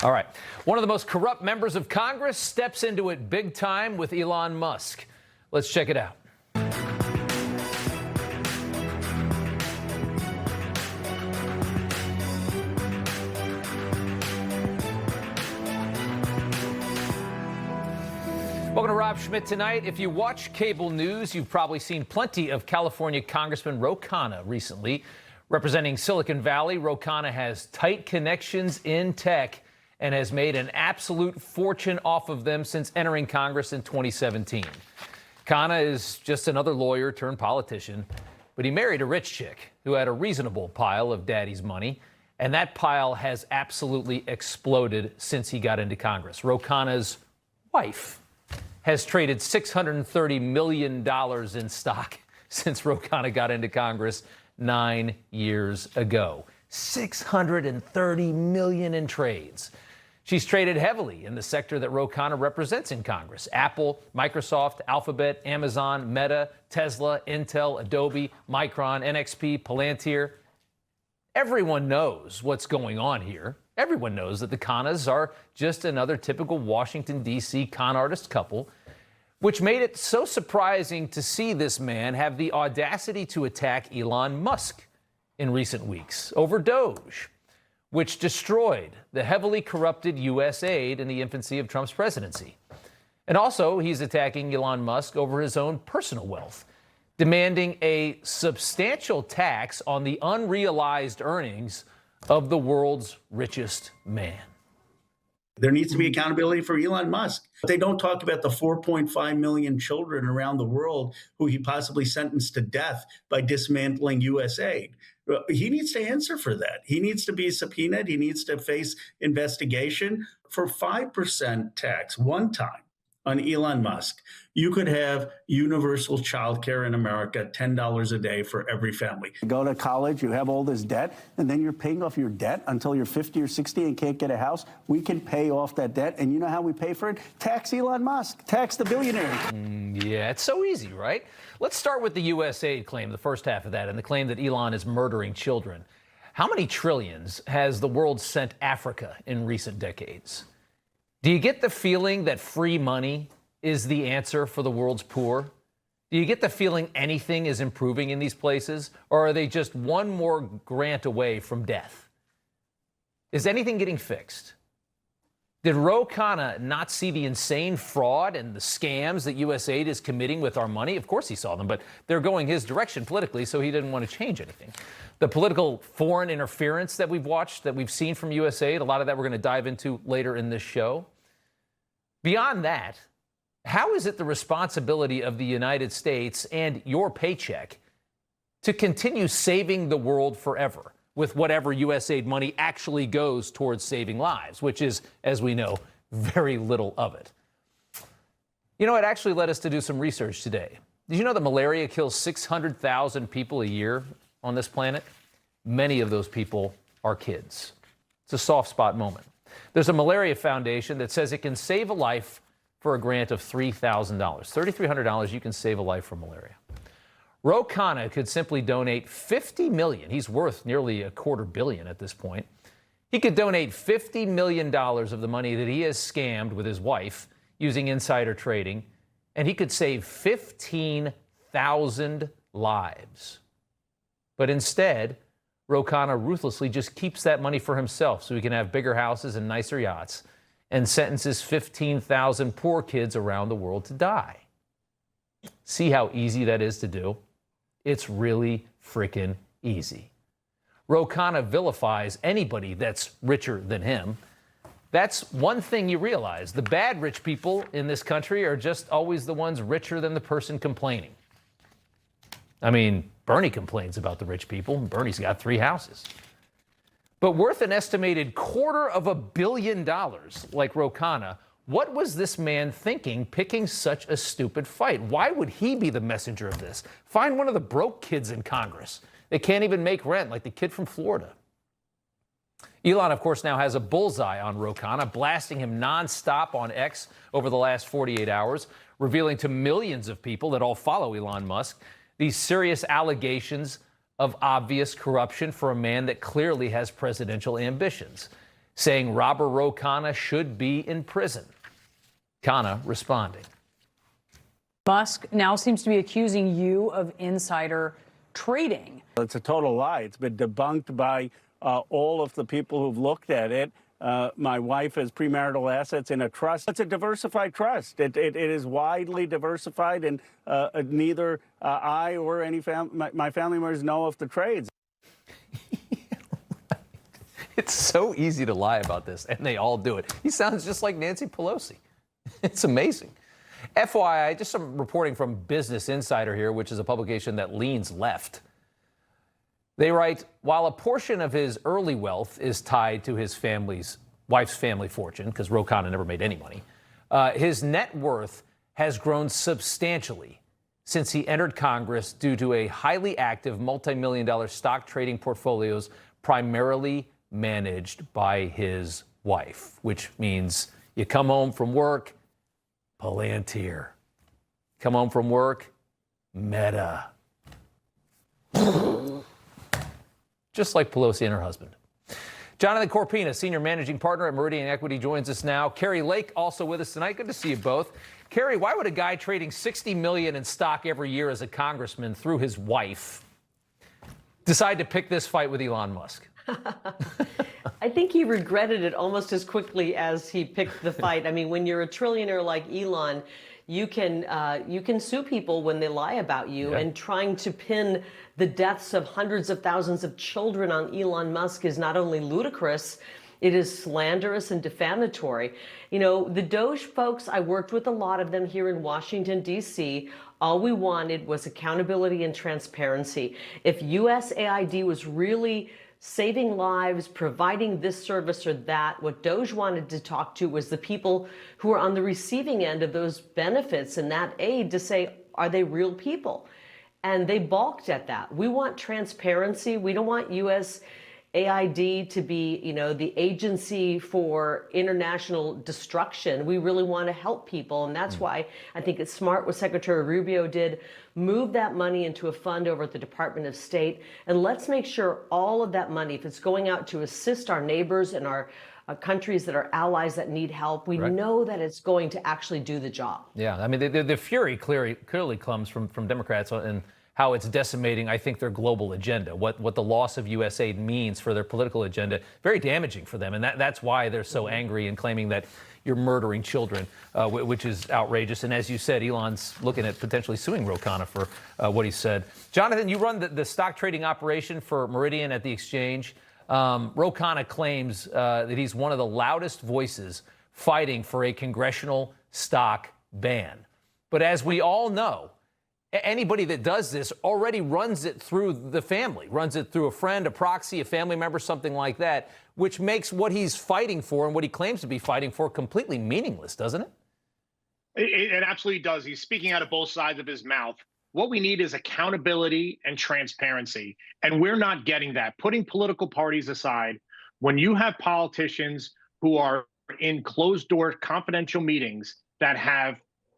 All right. One of the most corrupt members of Congress steps into it big time with Elon Musk. Let's check it out. Welcome to Rob Schmitt Tonight. If you watch cable news, you've probably seen plenty of California Congressman Khanna recently. Representing Silicon Valley, Khanna has tight connections in tech and has made an absolute fortune off of them since entering Congress in 2017. Khanna is just another lawyer turned politician, but he married a rich chick who had a reasonable pile of daddy's money, and that pile has absolutely exploded since he got into Congress. Khanna's wife has traded $630 million in stock since Khanna got into Congress 9 years ago. $630 million in trades. She's traded heavily in the sector that Khanna represents in Congress. Apple, Microsoft, Alphabet, Amazon, Meta, Tesla, Intel, Adobe, Micron, NXP, Palantir. Everyone knows what's going on here. Everyone knows that the Khannas are just another typical Washington, D.C. con artist couple, which made it so surprising to see this man have the audacity to attack Elon Musk in recent weeks over Doge, which destroyed the heavily corrupted U.S. aid in the infancy of Trump's presidency. And also, he's attacking Elon Musk over his own personal wealth, demanding a substantial tax on the unrealized earnings of the world's richest man. There needs to be accountability for Elon Musk. They don't talk about the 4.5 million children around the world who he possibly sentenced to death by dismantling U.S. aid. He needs to answer for that. He needs to be subpoenaed. He needs to face investigation. For 5% tax one time on Elon Musk, you could have universal child care in America, $10 a day for every family. You go to college, you have all this debt, and then you're paying off your debt until you're 50 or 60 and can't get a house. We can pay off that debt. And you know how we pay for it? Tax Elon Musk. Tax the billionaires. Yeah, it's so easy, right? Let's start with the U.S. aid claim, the first half of that, and the claim that Elon is murdering children. How many trillions has the world sent Africa in recent decades? Do you get the feeling that free money is the answer for the world's poor? Do you get the feeling anything is improving in these places, or are they just one more grant away from death? Is anything getting fixed? Did Khanna not see the insane fraud and the scams that USAID is committing with our money? Of course he saw them, but they're going his direction politically, so he didn't want to change anything. The political foreign interference that we've watched, that we've seen from USAID, a lot of that we're going to dive into later in this show. Beyond that, how is it the responsibility of the United States and your paycheck to continue saving the world forever with whatever USAID money actually goes towards saving lives, which is, as we know, very little of it? You know, it actually led us to do some research today. Did you know that malaria kills 600,000 people a year on this planet? Many of those people are kids. It's a soft spot moment. There's a malaria foundation that says it can save a life for a grant of $3,000. $3,300, you can save a life from malaria. Khanna could simply donate $50 million. He's worth nearly $250 million at this point. He could donate $50 million of the money that he has scammed with his wife using insider trading, and he could save 15,000 lives. But instead, Khanna ruthlessly just keeps that money for himself so he can have bigger houses and nicer yachts, and sentences 15,000 poor kids around the world to die. See how easy that is to do? It's really freaking easy. Khanna vilifies anybody that's richer than him. That's one thing you realize. The bad rich people in this country are just always the ones richer than the person complaining. I mean, Bernie complains about the rich people. Bernie's got 3 houses. But worth an estimated $250 million, like Khanna, what was this man thinking picking such a stupid fight? Why would he be the messenger of this? Find one of the broke kids in Congress. They can't even make rent, like the kid from Florida. Elon, of course, now has a bullseye on Khanna, blasting him nonstop on X over the last 48 hours, revealing to millions of people that all follow Elon Musk these serious allegations of obvious corruption for a man that clearly has presidential ambitions. saying robber Ro Khanna should be in prison. Khanna responding. Musk now seems to be accusing you of insider trading. It's a total lie. It's been debunked by all of the people who've looked at it. My wife has premarital assets in a trust. It's a diversified trust. It is widely diversified, and neither I or any my family members know of the trades. It's so easy to lie about this, and they all do it. He sounds just like Nancy Pelosi. It's amazing. FYI, just some reporting from Business Insider here, which is a publication that leans left. They write, while a portion of his early wealth is tied to his wife's family fortune, because Ro Khanna never made any money, his net worth has grown substantially since he entered Congress due to a highly active multi-million-dollar stock trading portfolios primarily managed by his wife, which means you come home from work, Palantir. Come home from work, Meta. Just like Pelosi and her husband. Jonathan Corpina, Senior Managing Partner at Meridian Equity, joins us now. Kari Lake also with us tonight. Good to see you both. Kari, why would a guy trading $60 million in stock every year as a congressman through his wife decide to pick this fight with Elon Musk? I think he regretted it almost as quickly as he picked the fight. I mean, when you're a trillionaire like Elon, you can sue people when they lie about you. Yeah. And trying to pin the deaths of hundreds of thousands of children on Elon Musk is not only ludicrous, it is slanderous and defamatory. You know, the Doge folks, I worked with a lot of them here in Washington, D.C. All we wanted was accountability and transparency. If USAID was really saving lives, providing this service or that, what Doge wanted to talk to was the people who are on the receiving end of those benefits and that aid to say, are they real people? And they balked at that. We want transparency. We don't want USAID to be, you know, the agency for international destruction. We really want to help people. And that's why I think it's smart what Secretary Rubio did, move that money into a fund over at the Department of State. And let's make sure all of that money, if it's going out to assist our neighbors and our countries that are allies that need help, we know that it's going to actually do the job. Yeah, I mean, the fury clearly comes from Democrats and how it's decimating, I think, their global agenda, what the loss of USAID means for their political agenda. Very damaging for them, and that's why they're so angry and claiming that you're murdering children, which is outrageous. And as you said, Elon's looking at potentially suing Ro Khanna for what he said. Jonathan, you run the stock trading operation for Meridian at the exchange. Ro Khanna claims that he's one of the loudest voices fighting for a congressional stock ban. But as we all know, anybody that does this already runs it through the family, runs it through a friend, a proxy, a family member, something like that, which makes what he's fighting for and what he claims to be fighting for completely meaningless, doesn't it? It absolutely does. He's speaking out of both sides of his mouth. What we need is accountability and transparency, and we're not getting that. Putting political parties aside, when you have politicians who are in closed-door confidential meetings that have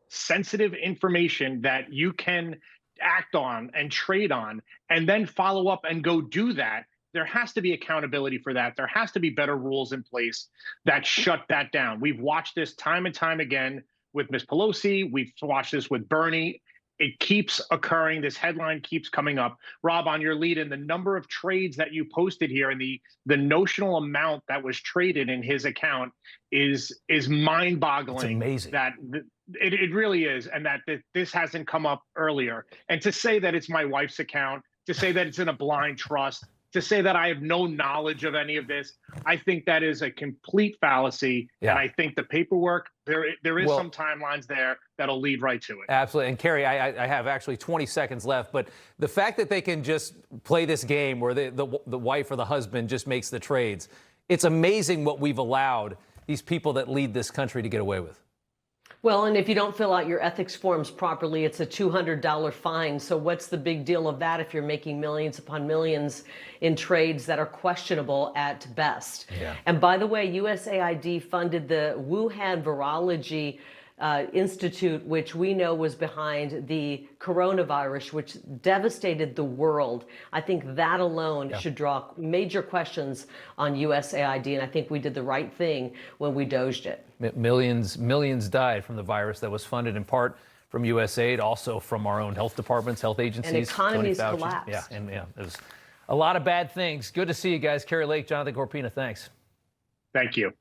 sensitive information that you can act on and trade on, and then follow up and go do that, there has to be accountability for that. There has to be better rules in place that shut that down. We've watched this time and time again with Ms. Pelosi. We've watched this with Bernie. It keeps occurring. This headline keeps coming up. Rob, on your lead in, the number of trades that you posted here and the notional amount that was traded in his account is mind-boggling. It's amazing. That it really is, and that this hasn't come up earlier. And to say that it's my wife's account, to say that it's in a blind trust, to say that I have no knowledge of any of this, I think that is a complete fallacy. Yeah. And I think the paperwork, there is some timelines there that'll lead right to it. Absolutely. And Kari, I have actually 20 seconds left, but the fact that they can just play this game where the wife or the husband just makes the trades, it's amazing what we've allowed these people that lead this country to get away with. Well, and if you don't fill out your ethics forms properly, it's a $200 fine. So what's the big deal of that if you're making millions upon millions in trades that are questionable at best? Yeah. And by the way, USAID funded the Wuhan virology institute, which we know was behind the coronavirus, which devastated the world. I think that alone should draw major questions on USAID, and I think we did the right thing when we doged it. Millions died from the virus that was funded in part from USAID, also from our own health departments, health agencies. And economies Tony Fauci. collapsed. There's a lot of bad things. Good to see you guys. Kari Lake, Jonathan Corpina, thanks. Thank you.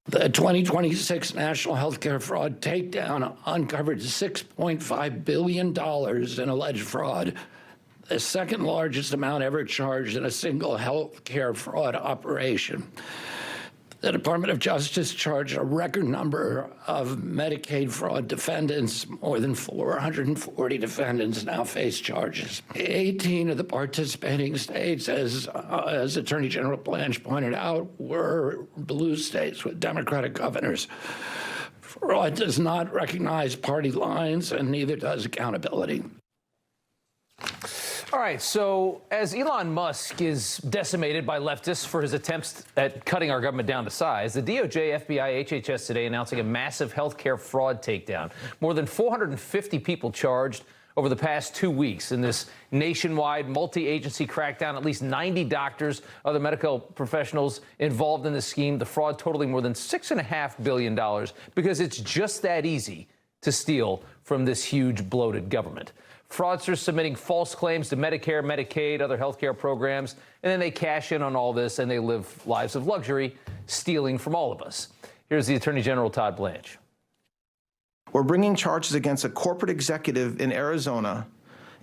The 2026 National Healthcare Fraud Takedown uncovered $6.5 billion in alleged fraud, the second largest amount ever charged in a single healthcare fraud operation. The Department of Justice charged a record number of Medicaid fraud defendants. More than 440 defendants now face charges. 18 of the participating states, as Attorney General Blanche pointed out, were blue states with Democratic governors. Fraud does not recognize party lines, and neither does accountability. All right, so as Elon Musk is decimated by leftists for his attempts at cutting our government down to size, the DOJ, FBI, HHS today announcing a massive healthcare fraud takedown. More than 450 people charged over the past 2 weeks in this nationwide multi-agency crackdown. At least 90 doctors, other medical professionals involved in the scheme. The fraud totaling more than $6.5 billion because it's just that easy to steal from this huge bloated government. Fraudsters submitting false claims to Medicare, Medicaid, other health care programs, and then they cash in on all this and they live lives of luxury, stealing from all of us. Here's the Attorney General, Todd Blanche. We're bringing charges against a corporate executive in Arizona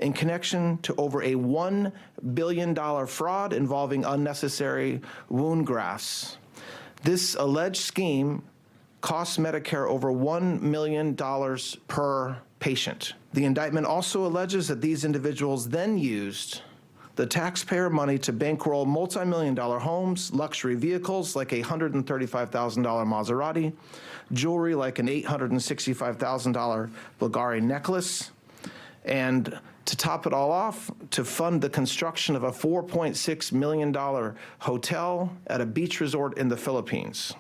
in connection to over a $1 billion fraud involving unnecessary wound grafts. This alleged scheme costs Medicare over $1 million per patient. The indictment also alleges that these individuals then used the taxpayer money to bankroll multi-million-dollar homes, luxury vehicles like a $135,000 Maserati, jewelry like an $865,000 Bulgari necklace, and to top it all off, to fund the construction of a $4.6 million hotel at a beach resort in the Philippines.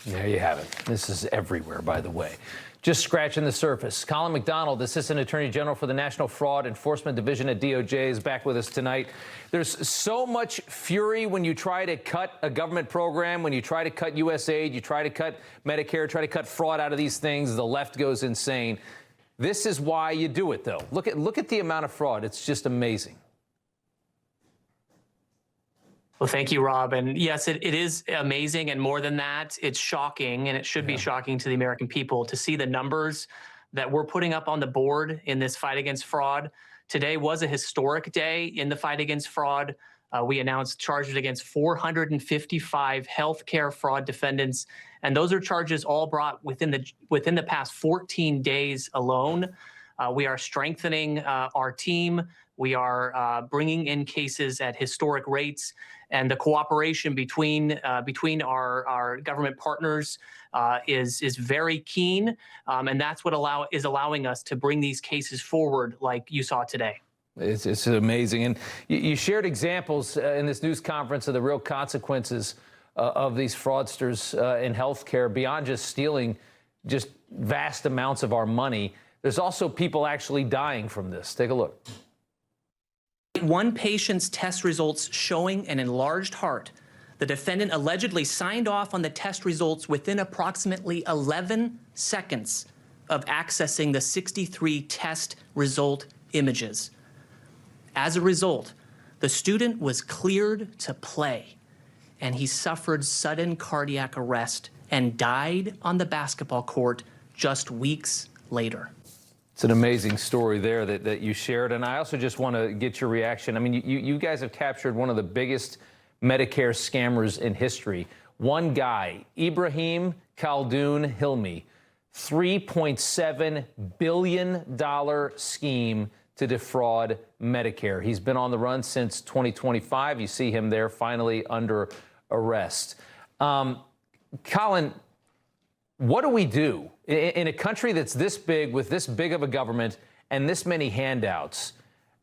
There you have it. This is everywhere, by the way. Just scratching the surface. Colin McDonald, Assistant Attorney General for the National Fraud Enforcement Division at DOJ, is back with us tonight. There's so much fury when you try to cut a government program, when you try to cut USAID, you try to cut Medicare, try to cut fraud out of these things. The left goes insane. This is why you do it, though. Look at the amount of fraud. It's just amazing. Well, thank you, Rob. And yes, it is amazing. And more than that, it's shocking. And it should be shocking to the American people to see the numbers that we're putting up on the board in this fight against fraud. Today was a historic day in the fight against fraud. We announced charges against 455 healthcare fraud defendants. And those are charges all brought within the past 14 days alone. We are strengthening our team. We are bringing in cases at historic rates, and the cooperation between our government partners is very keen, and that's what is allowing us to bring these cases forward, like you saw today. It's amazing, and you shared examples in this news conference of the real consequences of these fraudsters in healthcare beyond just stealing just vast amounts of our money. There's also people actually dying from this. Take a look. One patient's test results showing an enlarged heart. The defendant allegedly signed off on the test results within approximately 11 seconds of accessing the 63 test result images. As a result, the student was cleared to play, and he suffered sudden cardiac arrest and died on the basketball court just weeks later. It's an amazing story there that you shared. And I also just want to get your reaction. I mean, you guys have captured one of the biggest Medicare scammers in history. One guy, Ibrahim Khaldoon Hilmi, $3.7 billion scheme to defraud Medicare. He's been on the run since 2025. You see him there finally under arrest. Colin, what do we do in a country that's this big, with this big of a government and this many handouts?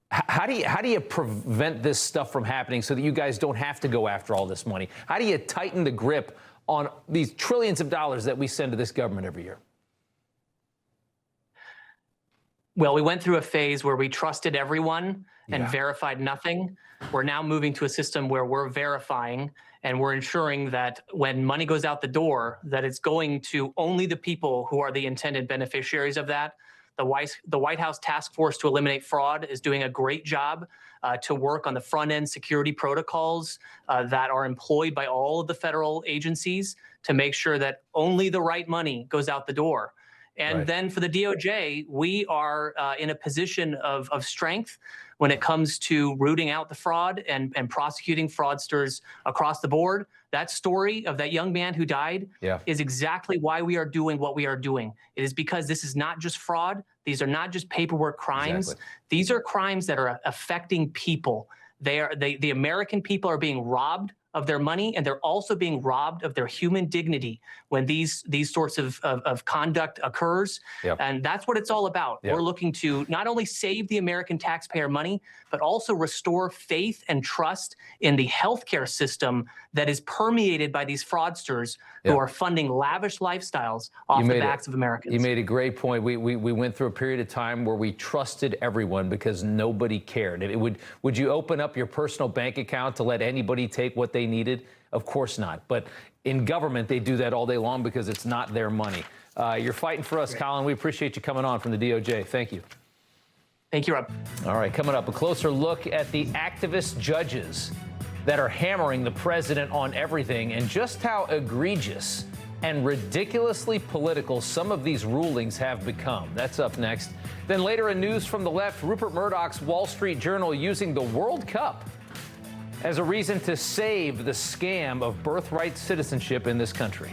How do you prevent this stuff from happening so that you guys don't have to go after all this money? How do you tighten the grip on these trillions of dollars that we send to this government every year? Well, we went through a phase where we trusted everyone and verified nothing. We're now moving to a system where we're verifying and we're ensuring that when money goes out the door, that it's going to only the people who are the intended beneficiaries of that. The White House Task Force to Eliminate Fraud is doing a great job to work on the front-end security protocols that are employed by all of the federal agencies to make sure that only the right money goes out the door. And then for the DOJ, we are in a position of strength when it comes to rooting out the fraud and prosecuting fraudsters across the board. That story of that young man who died is exactly why we are doing what we are doing. It is because this is not just fraud. These are not just paperwork crimes. These are crimes that are affecting people. The American people are being robbed of their money, and they're also being robbed of their human dignity when these sorts of conduct occurs. And that's what it's all about. We're looking to not only save the American taxpayer money, but also restore faith and trust in the healthcare system that is permeated by these fraudsters who are funding lavish lifestyles off the backs of Americans. You made a great point. We went through a period of time where we trusted everyone because nobody cared. Would you open up your personal bank account to let anybody take what they needed? Of course not. But in government, they do that all day long because it's not their money. You're fighting for us, Colin. We appreciate you coming on from the DOJ. Thank you. Thank you, Rob. All right, coming up, a closer look at the activist judges that are hammering the president on everything and just how egregious and ridiculously political some of these rulings have become. That's up next. Then later in news from the left, Rupert Murdoch's Wall Street Journal using the World Cup as a reason to save the scam of birthright citizenship in this country.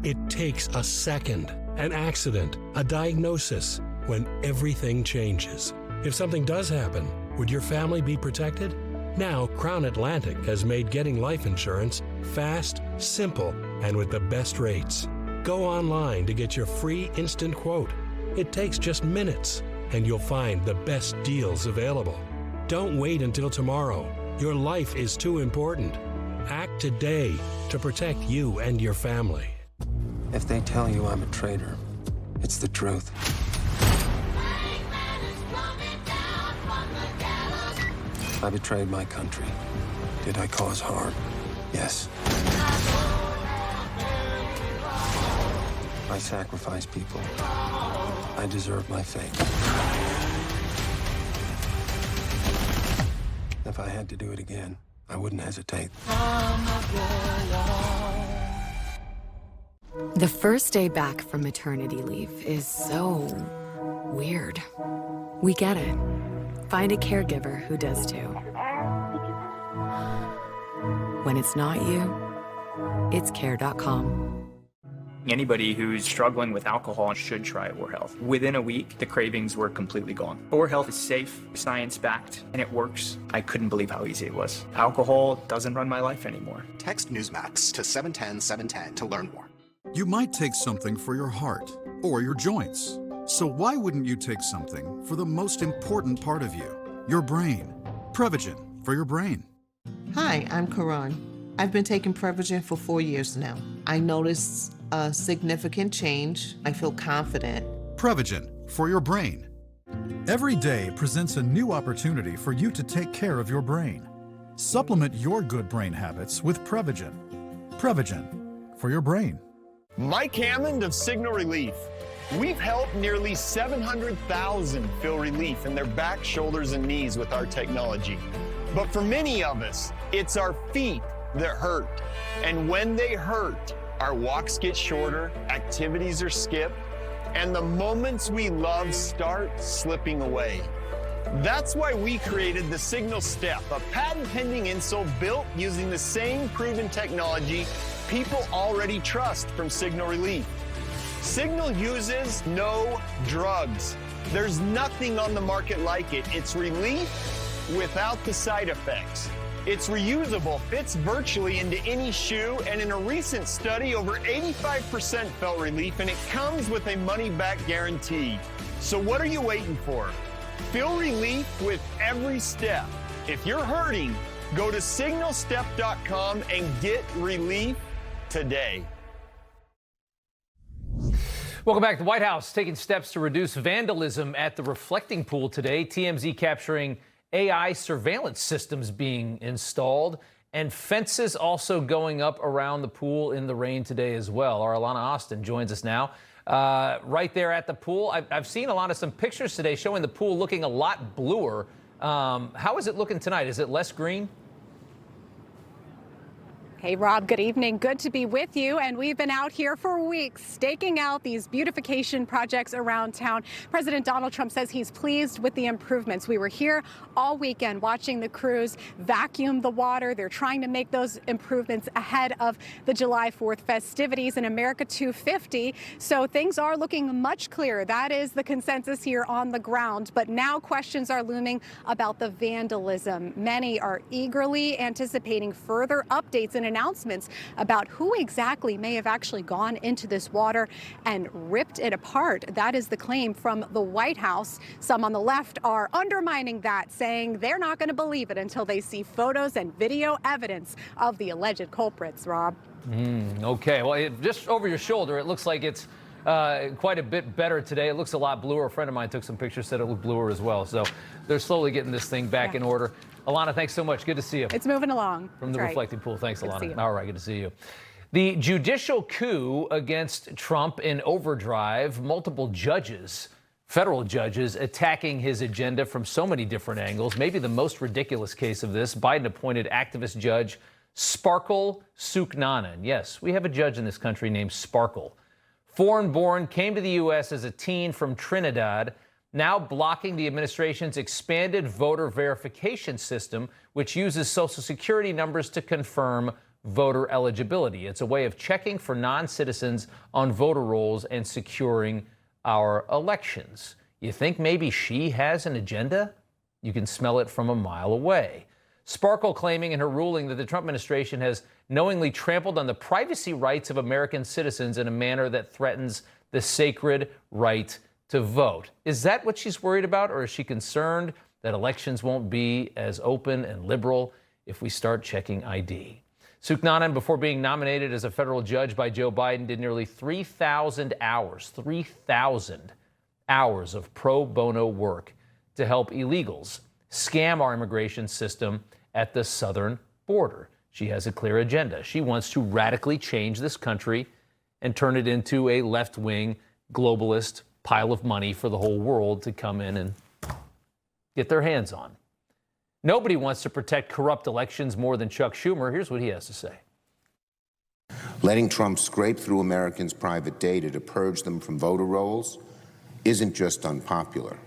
It takes a second, an accident, a diagnosis, when everything changes. If something does happen, would your family be protected? Now, Crown Atlantic has made getting life insurance fast, simple, and with the best rates. Go online to get your free instant quote. It takes just minutes, and you'll find the best deals available. Don't wait until tomorrow. Your life is too important. Act today to protect you and your family. If they tell you I'm a traitor, it's the truth. I betrayed my country. Did I cause harm? Yes. I sacrificed people. I deserve my fate. If I had to do it again, I wouldn't hesitate. The first day back from maternity leave is so weird. We get it. Find a caregiver who does too. When it's not you, it's care.com. Anybody who's struggling with alcohol should try Or Health. Within a week, the cravings were completely gone. Or Health is safe, science-backed, and it works. I couldn't believe how easy it was. Alcohol doesn't run my life anymore. Text Newsmax to 710-710 to learn more. You might take something for your heart or your joints. So why wouldn't you take something for the most important part of you, your brain? Prevagen for your brain. Hi, I'm Karan. I've been taking Prevagen for 4 years now. I noticed a significant change. I feel confident. Prevagen for your brain. Every day presents a new opportunity for you to take care of your brain. Supplement your good brain habits with Prevagen. Prevagen for your brain. Mike Hammond of Signal Relief. We've helped nearly 700,000 feel relief in their back, shoulders, and knees with our technology. But for many of us, it's our feet that hurt. And when they hurt, our walks get shorter, activities are skipped, and the moments we love start slipping away. That's why we created the Signal Step, a patent-pending insole built using the same proven technology people already trust from Signal Relief. Signal uses no drugs. There's nothing on the market like it. It's relief without the side effects. It's reusable, fits virtually into any shoe, and in a recent study, over 85% felt relief, and it comes with a money-back guarantee. So what are you waiting for? Feel relief with every step. If you're hurting, Go to signalstep.com and get relief today. Welcome back. The White House taking steps to reduce vandalism at the reflecting pool today. TMZ capturing AI surveillance systems being installed and fences also going up around the pool in the rain today as well. Our Alana Austin joins us now. Right there at the pool. I've seen some pictures today showing the pool looking a lot bluer. How is it looking tonight? Is it less green? Hey, Rob, good evening. Good to be with you. And we've been out here for weeks staking out these beautification projects around town. President Donald Trump says he's pleased with the improvements. We were here all weekend watching the crews vacuum the water. They're trying to make those improvements ahead of the July 4th festivities in America 250. So things are looking much clearer. That is the consensus here on the ground. But now questions are looming about the vandalism. Many are eagerly anticipating further updates and announcements about who exactly may have actually gone into this water and ripped it apart. That is the claim from the White House. Some on the left are undermining that, saying they're not going to believe it until they see photos and video evidence of the alleged culprits, Rob. Okay, well, just over your shoulder, it looks like it's quite a bit better today. It looks a lot bluer. A friend of mine took some pictures, said it looked bluer as well. So they're slowly getting this thing back in order. Alana, thanks so much. Good to see you. It's moving along. From the reflecting pool. Thanks, Good to see Alana. you. All right, good to see you. The judicial coup against Trump in overdrive, multiple judges, federal judges, attacking his agenda from so many different angles. Maybe the most ridiculous case of this, Biden-appointed activist judge Sparkle Suknanen. Yes, we have a judge in this country named Sparkle. Foreign-born, came to the U.S. as a teen from Trinidad, now blocking the administration's expanded voter verification system, which uses Social Security numbers to confirm voter eligibility. It's a way of checking for non-citizens on voter rolls and securing our elections. You think maybe she has an agenda? You can smell it from a mile away. Sparkle claiming in her ruling that the Trump administration has knowingly trampled on the privacy rights of American citizens in a manner that threatens the sacred right to vote. Is that what she's worried about, or is she concerned that elections won't be as open and liberal if we start checking ID? Suknanen, before being nominated as a federal judge by Joe Biden, did nearly 3,000 hours of pro bono work to help illegals scam our immigration system at the southern border. She has a clear agenda. She wants to radically change this country and turn it into a left-wing globalist pile of money for the whole world to come in and get their hands on. Nobody wants to protect corrupt elections more than Chuck Schumer. Here's what he has to say. Letting Trump scrape through Americans' private data to purge them from voter rolls isn't just unpopular.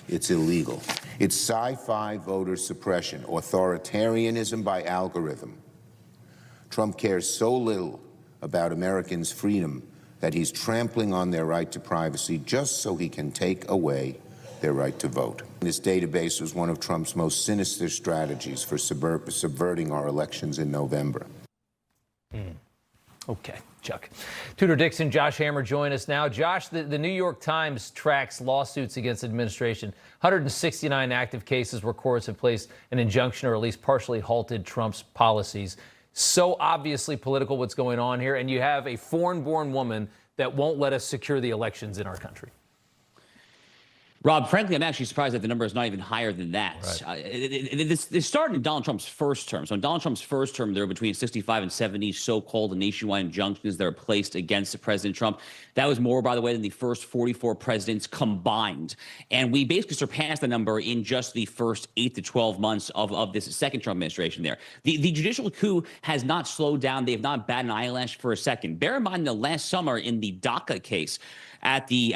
It's illegal. It's sci-fi voter suppression, authoritarianism by algorithm. Trump cares so little about Americans' freedom that he's trampling on their right to privacy just so he can take away their right to vote. This database was one of Trump's most sinister strategies for subverting our elections in November. Okay, Chuck. Tudor Dixon, Josh Hammer join us now. Josh, the New York Times tracks lawsuits against administration. 169 active cases where courts have placed an injunction or at least partially halted Trump's policies. So obviously political what's going on here, and you have a foreign-born woman that won't let us secure the elections in our country. Rob, frankly, I'm actually surprised that the number is not even higher than that. Right. This started in Donald Trump's first term. So in Donald Trump's first term, there were between 65 and 70 so-called nationwide injunctions that are placed against President Trump. That was more, by the way, than the first 44 presidents combined. And we basically surpassed the number in just the first 8 to 12 months of this second Trump administration there. The judicial coup has not slowed down. They have not batted an eyelash for a second. Bear in mind that last summer in the DACA case, at the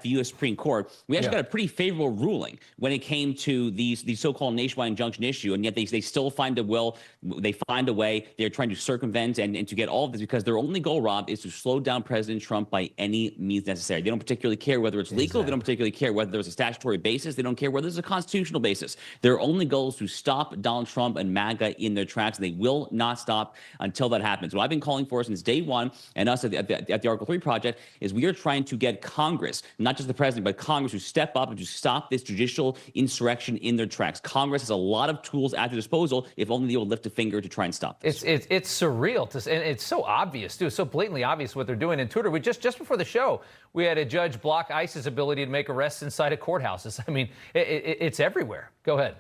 U.S. Supreme Court, we actually got a pretty favorable ruling when it came to the so-called nationwide injunction issue, and yet they still find a way. They're trying to circumvent and to get all of this because their only goal, Rob, is to slow down President Trump by any means necessary. They don't particularly care whether it's legal. Exactly. They don't particularly care whether there's a statutory basis. They don't care whether there's a constitutional basis. Their only goal is to stop Donald Trump and MAGA in their tracks, and they will not stop until that happens. What I've been calling for since day one, and us at the Article 3 Project, is we are trying to get Congress, not just the president, but Congress, to step up and to stop this judicial insurrection in their tracks. Congress has a lot of tools at their disposal if only they will lift a finger to try and stop this. It's surreal, and it's so obvious, too, so blatantly obvious what they're doing. And Tudor, just before the show, we had a judge block ICE's ability to make arrests inside of courthouses. I mean, it's everywhere. Go ahead.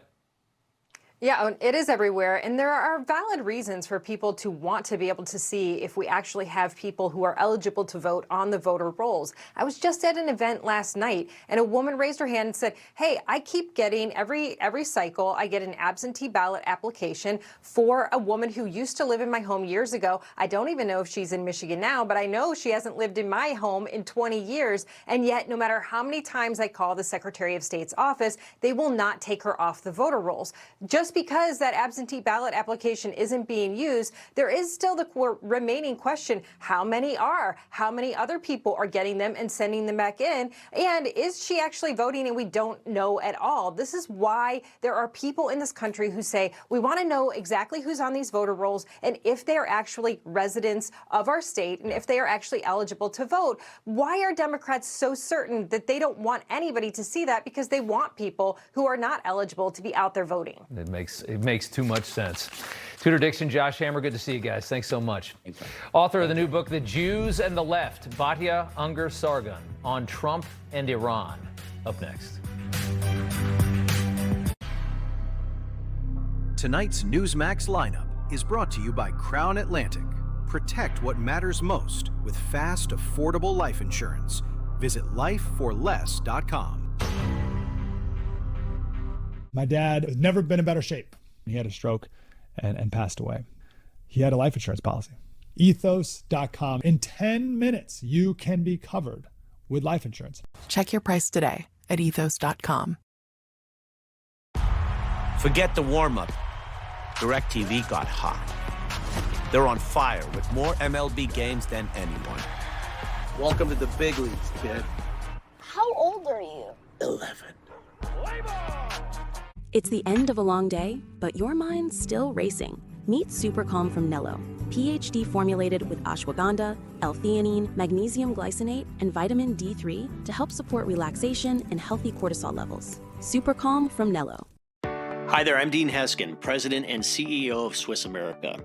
Yeah, it is everywhere. And there are valid reasons for people to want to be able to see if we actually have people who are eligible to vote on the voter rolls. I was just at an event last night and a woman raised her hand and said, hey, I keep getting every cycle, I get an absentee ballot application for a woman who used to live in my home years ago. I don't even know if she's in Michigan now, but I know she hasn't lived in my home in 20 years. And yet, no matter how many times I call the Secretary of State's office, they will not take her off the voter rolls. Just because that absentee ballot application isn't being used, there is still the remaining question, how many other people are getting them and sending them back in? And is she actually voting and we don't know at all? This is why there are people in this country who say, we want to know exactly who's on these voter rolls and if they are actually residents of our state and if they are actually eligible to vote. Why are Democrats so certain that they don't want anybody to see that? Because they want people who are not eligible to be out there voting. It makes too much sense. Tudor Dixon, Josh Hammer, good to see you guys. Thanks so much. Thanks, author of the new book, The Jews and the Left, Batya, Ungar-Sargon, on Trump and Iran. Up next. Tonight's Newsmax lineup is brought to you by Crown Atlantic. Protect what matters most with fast, affordable life insurance. Visit lifeforless.com. My dad has never been in better shape. He had a stroke and passed away. He had a life insurance policy. Ethos.com. In 10 minutes, you can be covered with life insurance. Check your price today at ethos.com. Forget the warm-up. DirecTV got hot. They're on fire with more MLB games than anyone. Welcome to the big leagues, kid. How old are you? 11. It's the end of a long day, but your mind's still racing. Meet Super Calm from Nello, PhD formulated with ashwagandha, L-theanine, magnesium glycinate, and vitamin D3 to help support relaxation and healthy cortisol levels. Super Calm from Nello. Hi there, I'm Dean Heskin, President and CEO of Swiss America.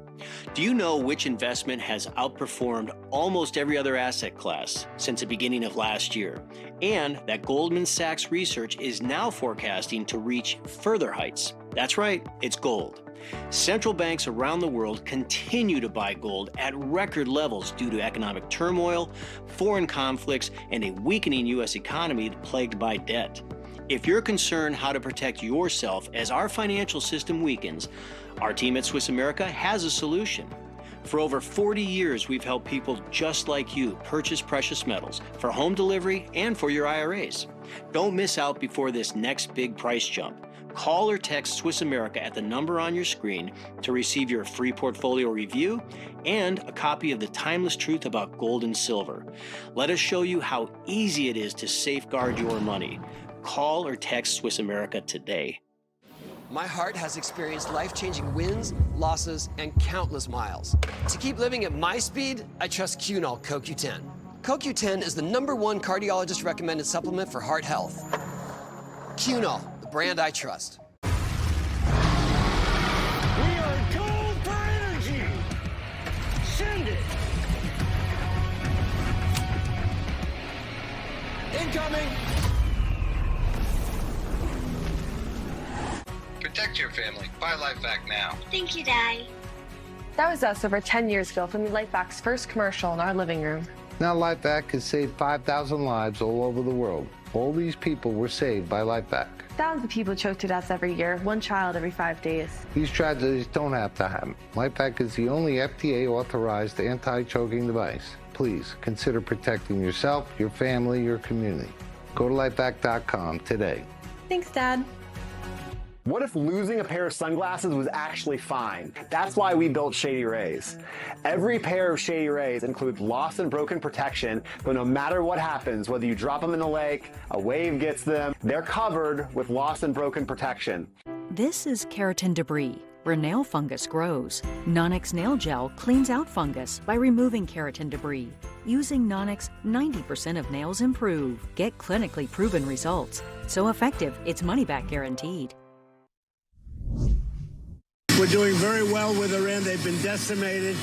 Do you know which investment has outperformed almost every other asset class since the beginning of last year? And that Goldman Sachs research is now forecasting to reach further heights. That's right, it's gold. Central banks around the world continue to buy gold at record levels due to economic turmoil, foreign conflicts, and a weakening U.S. economy plagued by debt. If you're concerned how to protect yourself as our financial system weakens, our team at Swiss America has a solution. For over 40 years, we've helped people just like you purchase precious metals for home delivery and for your IRAs. Don't miss out before this next big price jump. Call or text Swiss America at the number on your screen to receive your free portfolio review and a copy of The Timeless Truth About Gold and Silver. Let us show you how easy it is to safeguard your money. Call or text Swiss America today. My heart has experienced life-changing wins, losses, and countless miles. To keep living at my speed, I trust Cunol CoQ10. CoQ10 is the #1 cardiologist-recommended supplement for heart health. Cunol, the brand I trust. We are gold for energy. Send it. Incoming. Protect your family. Buy LifeVac now. Thank you, Daddy. That was us over 10 years ago from LifeVac's first commercial in our living room. Now LifeVac has saved 5,000 lives all over the world. All these people were saved by LifeVac. Thousands of people choke to death every year, one child every 5 days. These tragedies don't have to happen. LifeVac is the only FDA-authorized anti-choking device. Please consider protecting yourself, your family, your community. Go to lifevac.com today. Thanks, Dad. What if losing a pair of sunglasses was actually fine? That's why we built Shady Rays. Every pair of Shady Rays includes lost and broken protection, but no matter what happens, whether you drop them in the lake, a wave gets them, they're covered with lost and broken protection. This is keratin debris, where nail fungus grows. Nonix Nail Gel cleans out fungus by removing keratin debris. Using Nonix, 90% of nails improve. Get clinically proven results. So effective, it's money-back guaranteed. We're doing very well with Iran. They've been decimated,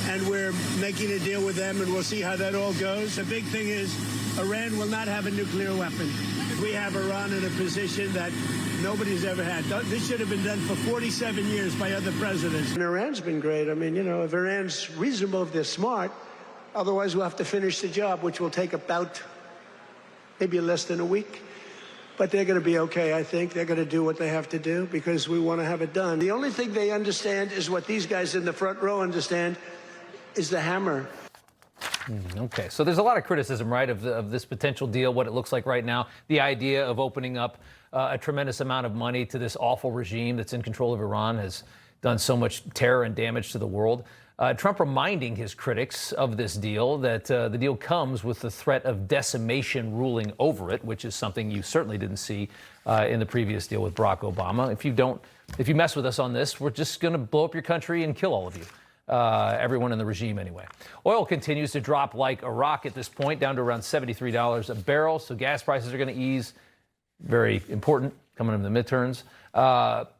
and we're making a deal with them, and we'll see how that all goes. The big thing is Iran will not have a nuclear weapon. We have Iran in a position that nobody's ever had. This should have been done for 47 years by other presidents. And Iran's been great. I mean, you know, if Iran's reasonable, if they're smart, otherwise we'll have to finish the job, which will take about maybe less than a week. But they're going to be okay, I think. They're going to do what they have to do because we want to have it done. The only thing they understand is what these guys in the front row understand is the hammer. Okay, so there's a lot of criticism, right, of this potential deal, what it looks like right now, the idea of opening up a tremendous amount of money to this awful regime that's in control of Iran has done so much terror and damage to the world. Trump reminding his critics of this deal that the deal comes with the threat of decimation ruling over it, which is something you certainly didn't see in the previous deal with Barack Obama. If you mess with us on this, we're just going to blow up your country and kill all of you. Everyone in the regime anyway. Oil continues to drop like a rock at this point, down to around $73 a barrel. So gas prices are going to ease. Very important coming in the midterms.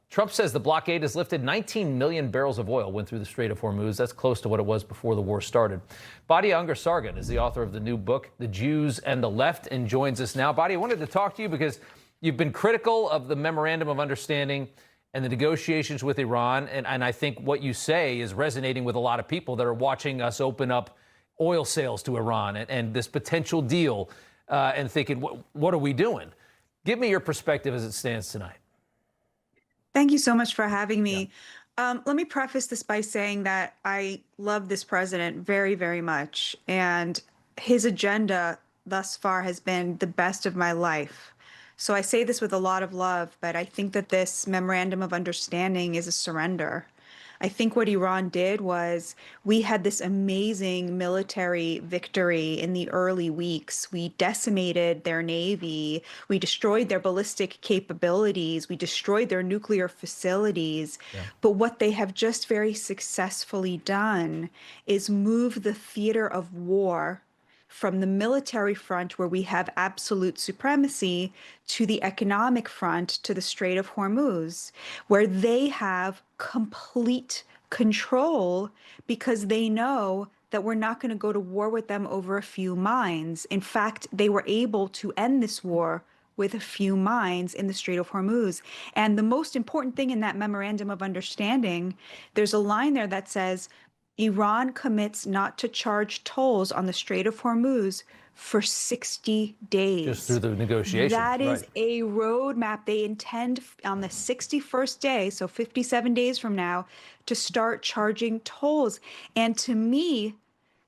Trump says the blockade has lifted 19 million barrels of oil went through the Strait of Hormuz. That's close to what it was before the war started. Batya Ungar-Sargon is the author of the new book, The Jews and the Left, and joins us now. Batya, I wanted to talk to you because you've been critical of the Memorandum of Understanding and the negotiations with Iran. And I think what you say is resonating with a lot of people that are watching us open up oil sales to Iran and this potential deal and thinking, what are we doing? Give me your perspective as it stands tonight. Thank you so much for having me. Yeah. Let me preface this by saying that I love this president very, very much. And his agenda thus far has been the best of my life. So I say this with a lot of love, but I think that this memorandum of understanding is a surrender. I think what Iran did was we had this amazing military victory in the early weeks. We decimated their navy. We destroyed their ballistic capabilities. We destroyed their nuclear facilities. Yeah. But what they have just very successfully done is move the theater of war from the military front, where we have absolute supremacy, to the economic front, to the Strait of Hormuz, where they have complete control because they know that we're not going to go to war with them over a few mines. In fact, they were able to end this war with a few mines in the Strait of Hormuz. And the most important thing in that memorandum of understanding, there's a line there that says, Iran commits not to charge tolls on the Strait of Hormuz for 60 days. Just through the negotiations. That is a roadmap. They intend on the 61st day, so 57 days from now, to start charging tolls. And to me,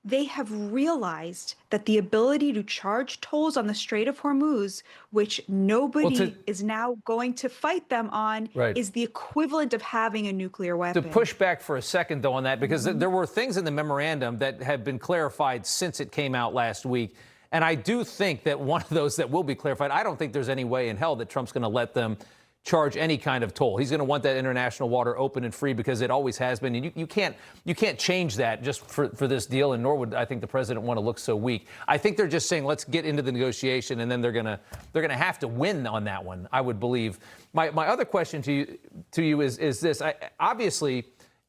they have realized that the ability to charge tolls on the Strait of Hormuz, which nobody is now going to fight them on, is the equivalent of having a nuclear weapon. To push back for a second, though, on that, because there were things in the memorandum that have been clarified since it came out last week. And I do think that one of those that will be clarified, I don't think there's any way in hell that Trump's going to let them charge any kind of toll. He's going to want that international water open and free because it always has been. And you can't change that just for this deal, and nor would I think the president want to look so weak. I think they're just saying, let's get into the negotiation, and then they're going to have to win on that one, I would believe. My other question to you is this. Obviously,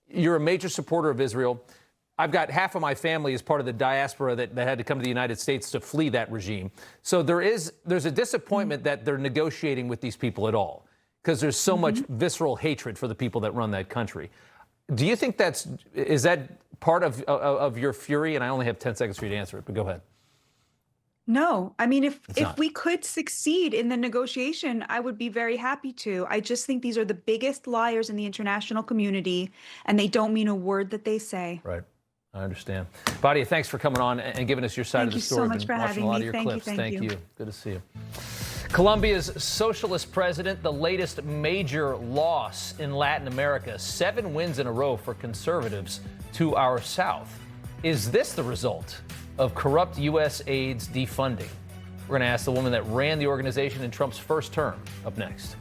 you're a major supporter of Israel. I've got half of my family as part of the diaspora that had to come to the United States to flee that regime. So there's a disappointment that they're negotiating with these people at all, because there's so much visceral hatred for the people that run that country. Do you think is that part of your fury? And I only have 10 seconds for you to answer it, but go ahead. No, I mean, if we could succeed in the negotiation, I would be very happy to. I just think these are the biggest liars in the international community, and they don't mean a word that they say. Right. I understand. Batya, thanks for coming on and giving us your side of the story. Thank you so much for having me. Thank you. Good to see you. Colombia's socialist president, the latest major loss in Latin America, 7 wins in a row for conservatives to our south. Is this the result of corrupt U.S. aid's defunding? We're going to ask the woman that ran the organization in Trump's first term up next.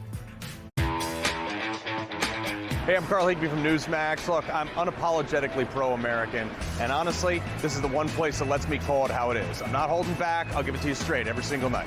Hey, I'm Kari Lake from Newsmax. Look, I'm unapologetically pro-American, and honestly, this is the one place that lets me call it how it is. I'm not holding back. I'll give it to you straight every single night.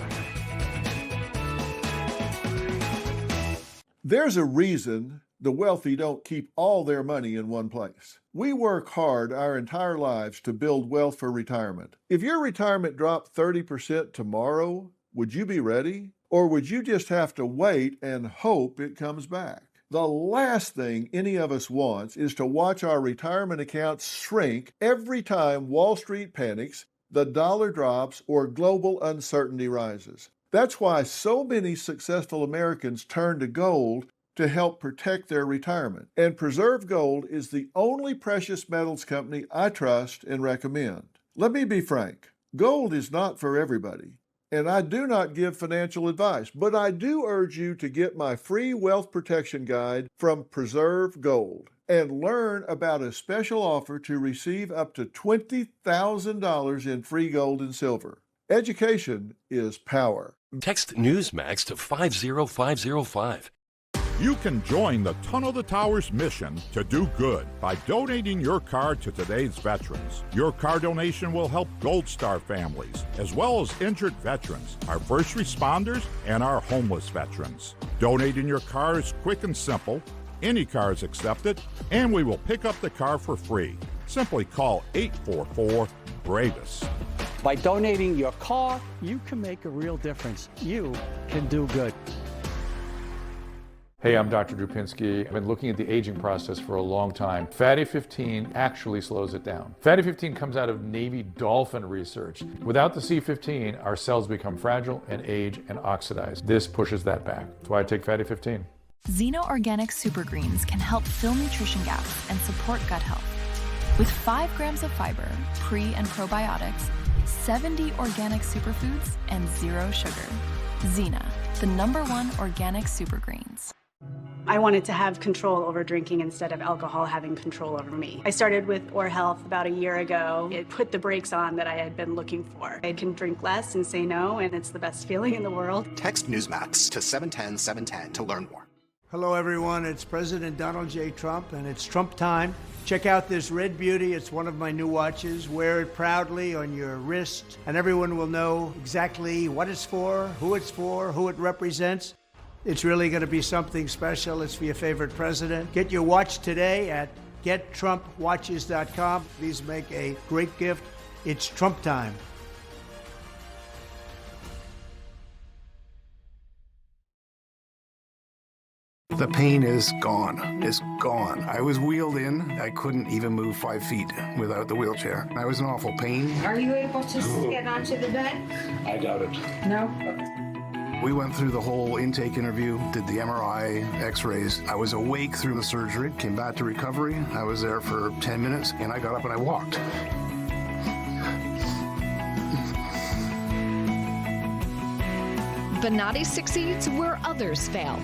There's a reason the wealthy don't keep all their money in one place. We work hard our entire lives to build wealth for retirement. If your retirement dropped 30% tomorrow, would you be ready? Or would you just have to wait and hope it comes back? The last thing any of us wants is to watch our retirement accounts shrink every time Wall Street panics, the dollar drops, or global uncertainty rises. That's why so many successful Americans turn to gold to help protect their retirement. And Preserve Gold is the only precious metals company I trust and recommend. Let me be frank, gold is not for everybody. And I do not give financial advice, but I do urge you to get my free wealth protection guide from Preserve Gold and learn about a special offer to receive up to $20,000 in free gold and silver. Education is power. Text Newsmax to 50505. You can join the Tunnel to Towers mission to do good by donating your car to today's veterans. Your car donation will help Gold Star families, as well as injured veterans, our first responders, and our homeless veterans. Donating your car is quick and simple. Any car is accepted, and we will pick up the car for free. Simply call 844-BRAVES. By donating your car, you can make a real difference. You can do good. Hey, I'm Dr. Drupinski. I've been looking at the aging process for a long time. Fatty 15 actually slows it down. Fatty 15 comes out of Navy dolphin research. Without the C15, our cells become fragile and age and oxidize. This pushes that back. That's why I take Fatty 15. Xeno Organic Super Greens can help fill nutrition gaps and support gut health. With 5 grams of fiber, pre- and probiotics, 70 organic superfoods, and 0 sugar. Xena, the #1 organic super greens. I wanted to have control over drinking instead of alcohol having control over me. I started with Or Health about a year ago. It put the brakes on that I had been looking for. I can drink less and say no, and it's the best feeling in the world. Text Newsmax to 710-710 to learn more. Hello, everyone. It's President Donald J. Trump, and it's Trump time. Check out this red beauty. It's one of my new watches. Wear it proudly on your wrist, and everyone will know exactly what it's for, who it represents. It's really going to be something special. It's for your favorite president. Get your watch today at gettrumpwatches.com. These make a great gift. It's Trump time. The pain is gone. It's gone. I was wheeled in. I couldn't even move 5 feet without the wheelchair. I was in awful pain. Are you able to get onto the bed? I doubt it. No? We went through the whole intake interview, did the MRI, x-rays. I was awake through the surgery, came back to recovery. I was there for 10 minutes, and I got up and I walked. Venati succeeds where others fail.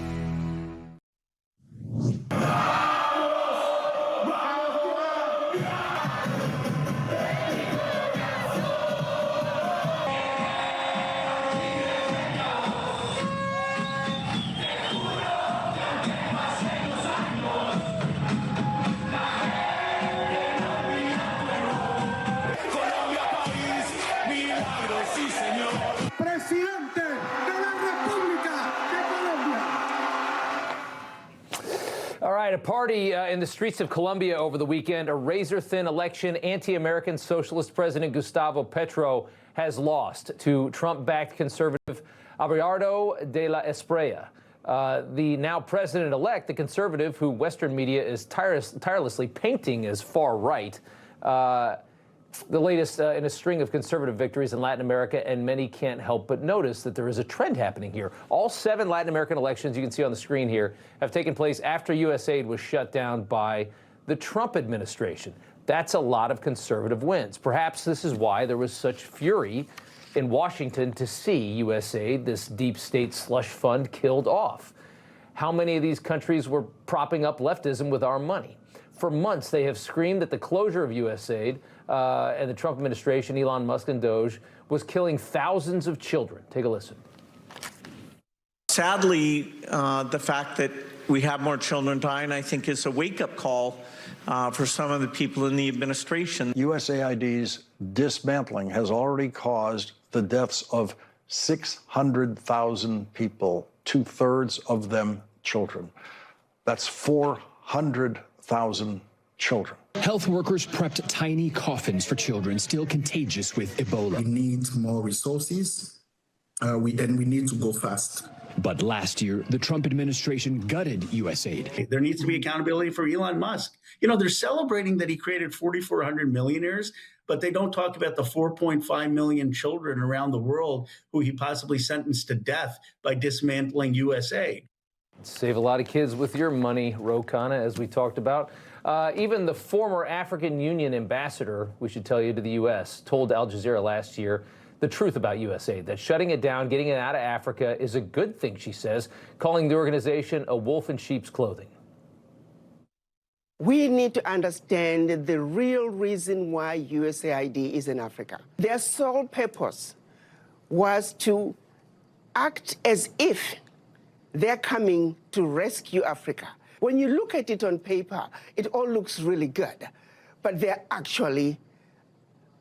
At a party in the streets of Colombia over the weekend, a razor-thin election, anti-American socialist President Gustavo Petro has lost to Trump-backed conservative Abelardo de la Espriella. The now president-elect, the conservative who Western media is tirelessly painting as far-right, the latest in a string of conservative victories in Latin America, and many can't help but notice that there is a trend happening here. All 7 Latin American elections you can see on the screen here have taken place after U.S. aid was shut down by the Trump administration. That's a lot of conservative wins. Perhaps this is why there was such fury in Washington to see U.S. aid, this deep state slush fund, killed off. How many of these countries were propping up leftism with our money? For months, they have screamed that the closure of U.S. aid and the Trump administration, Elon, Musk, and Doge, was killing thousands of children. Take a listen. Sadly, the fact that we have more children dying, I think is a wake-up call for some of the people in the administration. USAID's dismantling has already caused the deaths of 600,000 people, 2/3 of them children. That's 400,000 children. Health workers prepped tiny coffins for children still contagious with Ebola. We need more resources, and we need to go fast. But last year, the Trump administration gutted USAID. There needs to be accountability for Elon Musk. You know, they're celebrating that he created 4,400 millionaires, but they don't talk about the 4.5 million children around the world who he possibly sentenced to death by dismantling USAID. Save a lot of kids with your money, Khanna, as we talked about. Even the former African Union ambassador, we should tell you, to the U.S., told Al Jazeera last year the truth about USAID, that shutting it down, getting it out of Africa is a good thing, she says, calling the organization a wolf in sheep's clothing. We need to understand the real reason why USAID is in Africa. Their sole purpose was to act as if they're coming to rescue Africa. When you look at it on paper, it all looks really good, but they're actually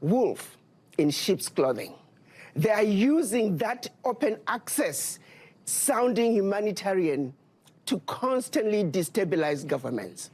wolf in sheep's clothing. They are using that open access sounding humanitarian to constantly destabilize governments.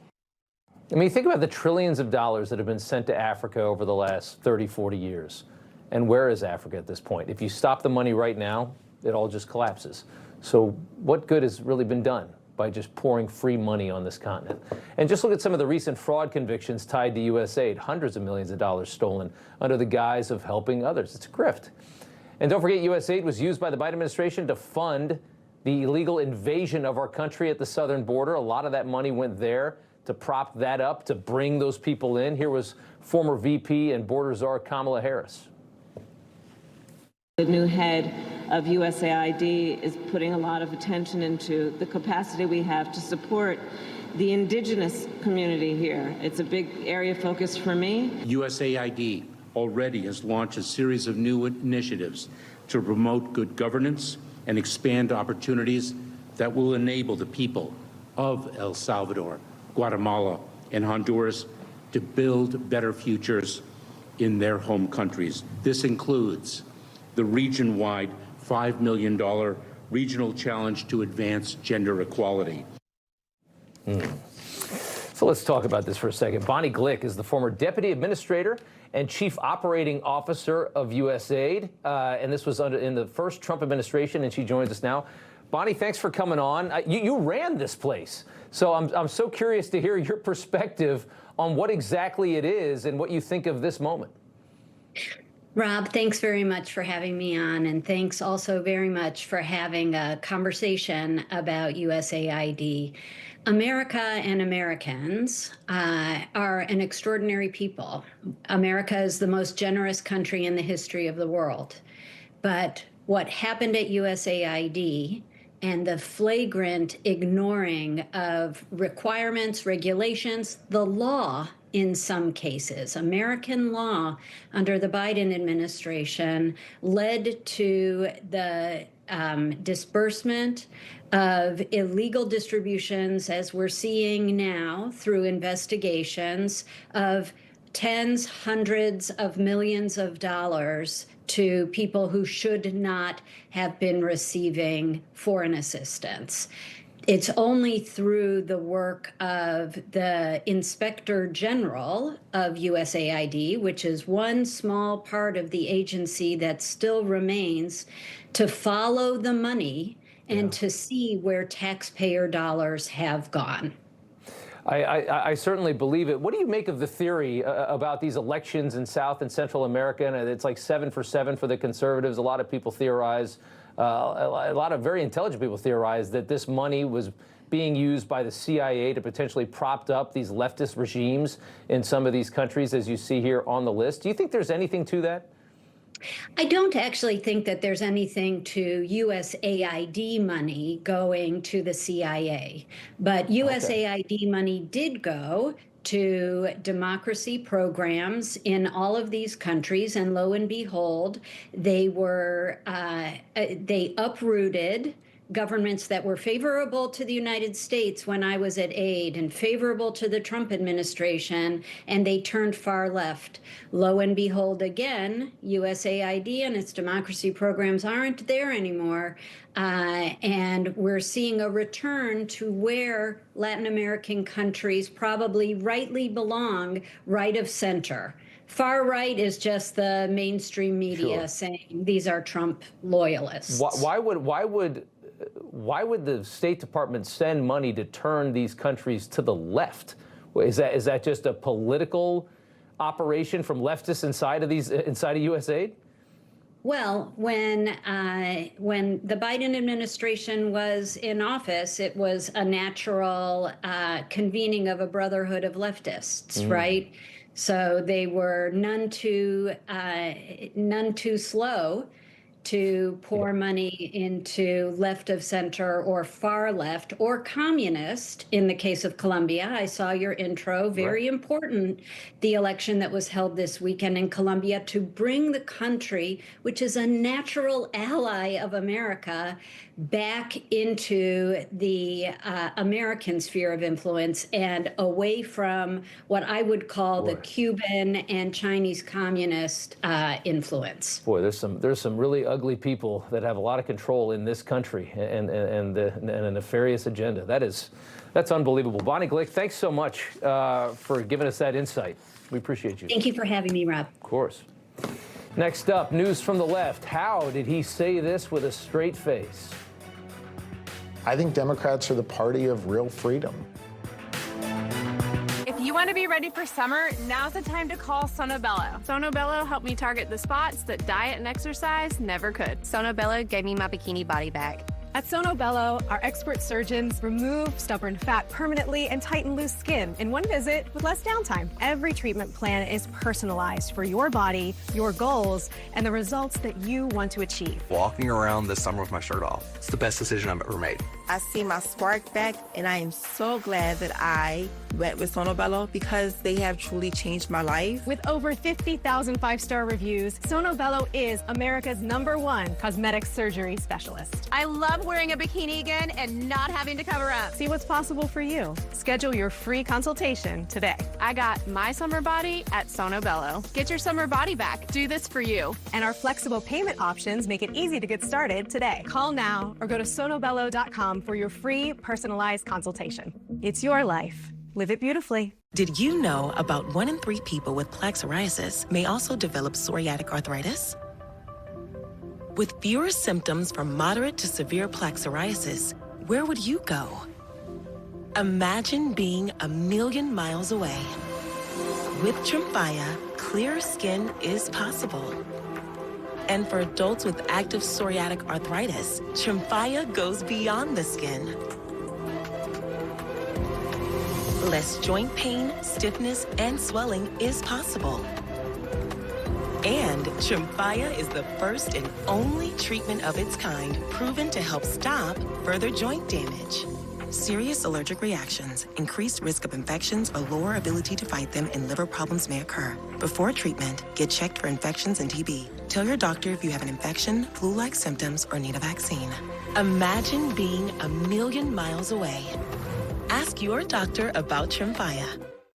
I mean, think about the trillions of dollars that have been sent to Africa over the last 30, 40 years. And where is Africa at this point? If you stop the money right now, it all just collapses. So what good has really been done by just pouring free money on this continent? And just look at some of the recent fraud convictions tied to USAID, hundreds of millions of dollars stolen under the guise of helping others. It's a grift. And don't forget, USAID was used by the Biden administration to fund the illegal invasion of our country at the southern border. A lot of that money went there to prop that up, to bring those people in. Here was former VP and border czar Kamala Harris. The new head of USAID is putting a lot of attention into the capacity we have to support the indigenous community here. It's a big area of focus for me. USAID already has launched a series of new initiatives to promote good governance and expand opportunities that will enable the people of El Salvador, Guatemala, and Honduras to build better futures in their home countries. This includes the region-wide $5 million regional challenge to advance gender equality. So let's talk about this for a second. Bonnie Glick is the former deputy administrator and chief operating officer of USAID, and this was in the first Trump administration, and she joins us now. Bonnie, thanks for coming on. You ran this place, so I'm so curious to hear your perspective on what exactly it is and what you think of this moment. Rob, thanks very much for having me on, and thanks also very much for having a conversation about USAID. America and Americans are an extraordinary people. America is the most generous country in the history of the world. But what happened at USAID and the flagrant ignoring of requirements, regulations, the law in some cases, American law under the Biden administration led to the disbursement of illegal distributions, as we're seeing now through investigations, of tens, hundreds of millions of dollars to people who should not have been receiving foreign assistance. It's only through the work of the Inspector General of USAID, which is one small part of the agency that still remains, to follow the money and to see where taxpayer dollars have gone. I certainly believe it. What do you make of the theory about these elections in South and Central America? And it's like 7 for 7 for the conservatives. A lot of people theorize, a lot of very intelligent people theorize that this money was being used by the CIA to potentially prop up these leftist regimes in some of these countries, as you see here on the list. Do you think there's anything to that? I don't actually think that there's anything to USAID money going to the CIA, but USAID money did go to democracy programs in all of these countries, and lo and behold, they uprooted governments that were favorable to the United States when I was at AID and favorable to the Trump administration, and they turned far left. Lo and behold, again, USAID and its democracy programs aren't there anymore. And we're seeing a return to where Latin American countries probably rightly belong, right of center. Far right is just the mainstream media saying these are Trump loyalists. Why would the State Department send money to turn these countries to the left? Is that just a political operation from leftists inside of USAID? Well, when the Biden administration was in office, it was a natural convening of a brotherhood of leftists, right? So they were none too slow to pour money into left of center or far left or communist. In the case of Colombia, I saw your intro, very important, the election that was held this weekend in Colombia to bring the country, which is a natural ally of America, back into the American sphere of influence and away from what I would call the Cuban and Chinese communist influence. Boy, there's some really ugly people that have a lot of control in this country and a nefarious agenda. That's unbelievable. Bonnie Glick, thanks so much for giving us that insight. We appreciate you. Thank you for having me, Rob. Of course. Next up, news from the left. How did he say this with a straight face? I think Democrats are the party of real freedom. If you want to be ready for summer, now's the time to call Sono Bello. Sono Bello helped me target the spots that diet and exercise never could. Sono Bello gave me my bikini body back. At Sono Bello, our expert surgeons remove stubborn fat permanently and tighten loose skin in one visit with less downtime. Every treatment plan is personalized for your body, your goals, and the results that you want to achieve. Walking around this summer with my shirt off, it's the best decision I've ever made. I see my spark back, and I am so glad that I went with Sono Bello because they have truly changed my life. With over 50,000 five-star reviews, Sono Bello is America's #1 cosmetic surgery specialist. I love wearing a bikini again and not having to cover up. See what's possible for you. Schedule your free consultation today. I got my summer body at Sono Bello. Get your summer body back. Do this for you. And our flexible payment options make it easy to get started today. Call now or go to sonobello.com for your free personalized consultation. It's your life. Live it beautifully. Did you know about 1 in 3 people with plaque psoriasis may also develop psoriatic arthritis? With fewer symptoms from moderate to severe plaque psoriasis, where would you go? Imagine being a million miles away. With Tremfya, clear skin is possible. And for adults with active psoriatic arthritis, Tremfya goes beyond the skin. Less joint pain, stiffness, and swelling is possible. And Tremfya is the first and only treatment of its kind proven to help stop further joint damage. Serious allergic reactions, increased risk of infections, or lower ability to fight them, and liver problems may occur. Before treatment, get checked for infections and TB. Tell your doctor if you have an infection, flu-like symptoms, or need a vaccine. Imagine being a million miles away. Ask your doctor about Tremfya.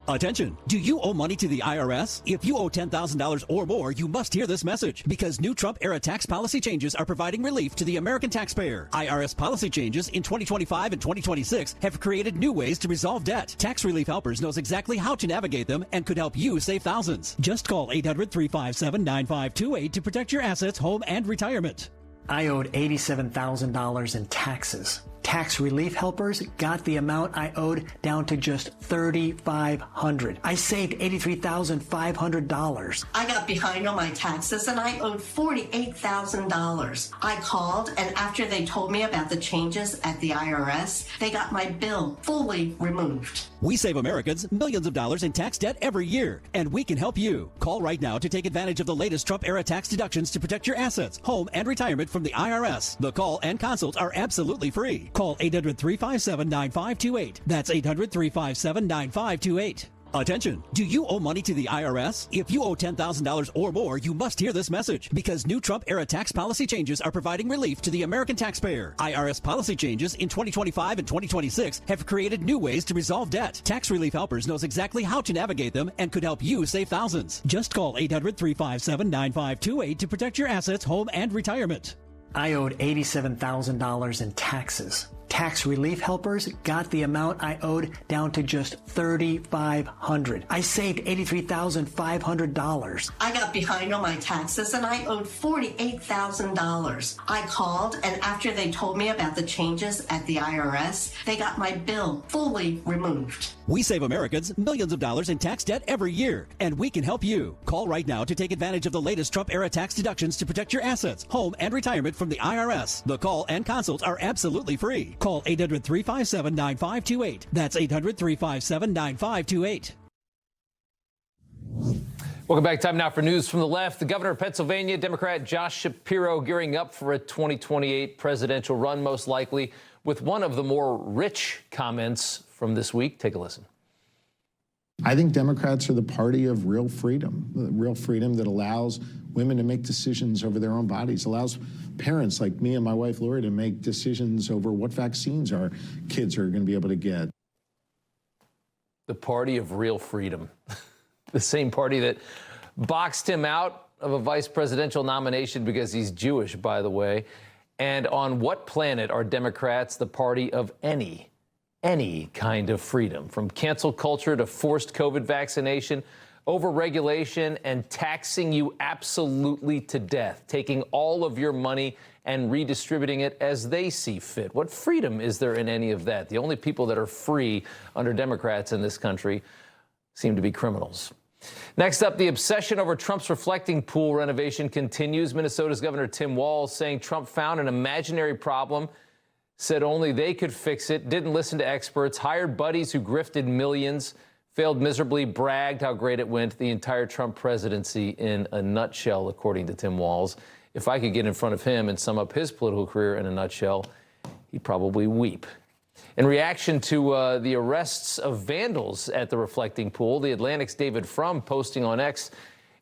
Attention! Do you owe money to the IRS? If you owe $10,000 or more, you must hear this message because new Trump-era tax policy changes are providing relief to the American taxpayer. IRS policy changes in 2025 and 2026 have created new ways to resolve debt. Tax Relief Helpers knows exactly how to navigate them and could help you save thousands. Just call 800-357-9528 to protect your assets, home, and retirement. I owed $87,000 in taxes. Tax Relief Helpers got the amount I owed down to just $3,500. I saved $83,500. I got behind on my taxes and I owed $48,000. I called, and after they told me about the changes at the IRS, they got my bill fully removed. We save Americans millions of dollars in tax debt every year, and we can help you. Call right now to take advantage of the latest Trump-era tax deductions to protect your assets, home, and retirement from the IRS. The call and consult are absolutely free. Call 800-357-9528. That's 800-357-9528. Attention! Do you owe money to the IRS? If you owe $10,000 or more, you must hear this message because new Trump-era tax policy changes are providing relief to the American taxpayer. IRS policy changes in 2025 and 2026 have created new ways to resolve debt. Tax Relief Helpers knows exactly how to navigate them and could help you save thousands. Just call 800-357-9528 to protect your assets, home, and retirement. I owed $87,000 in taxes. Tax Relief Helpers got the amount I owed down to just $3,500. I saved $83,500. I got behind on my taxes and I owed $48,000. I called, and after they told me about the changes at the IRS, they got my bill fully removed. We save Americans millions of dollars in tax debt every year, and we can help you. Call right now to take advantage of the latest Trump-era tax deductions to protect your assets, home, and retirement from the IRS. The call and consults are absolutely free. Call 800-357-9528. That's 800-357-9528. Welcome back. Time now for news from the left. The governor of Pennsylvania, Democrat Josh Shapiro, gearing up for a 2028 presidential run, most likely, with one of the more rich comments from this week. Take a listen. I think Democrats are the party of real freedom that allows women to make decisions over their own bodies, allows parents like me and my wife, Lori, to make decisions over what vaccines our kids are going to be able to get. The party of real freedom. The same party that boxed him out of a vice presidential nomination because he's Jewish, by the way. And on what planet are Democrats the party of any kind of freedom, from cancel culture to forced COVID vaccination, overregulation, and taxing you absolutely to death, taking all of your money and redistributing it as they see fit? What freedom is there in any of that? The only people that are free under Democrats in this country seem to be criminals. Next up, the obsession over Trump's reflecting pool renovation continues. Minnesota's Governor Tim Walz saying Trump found an imaginary problem, said only they could fix it, didn't listen to experts, hired buddies who grifted millions, failed miserably, bragged how great it went. The entire Trump presidency in a nutshell, according to Tim Walz. If I could get in front of him and sum up his political career in a nutshell, he'd probably weep. In reaction to the arrests of vandals at the reflecting pool, The Atlantic's David Frum posting on X,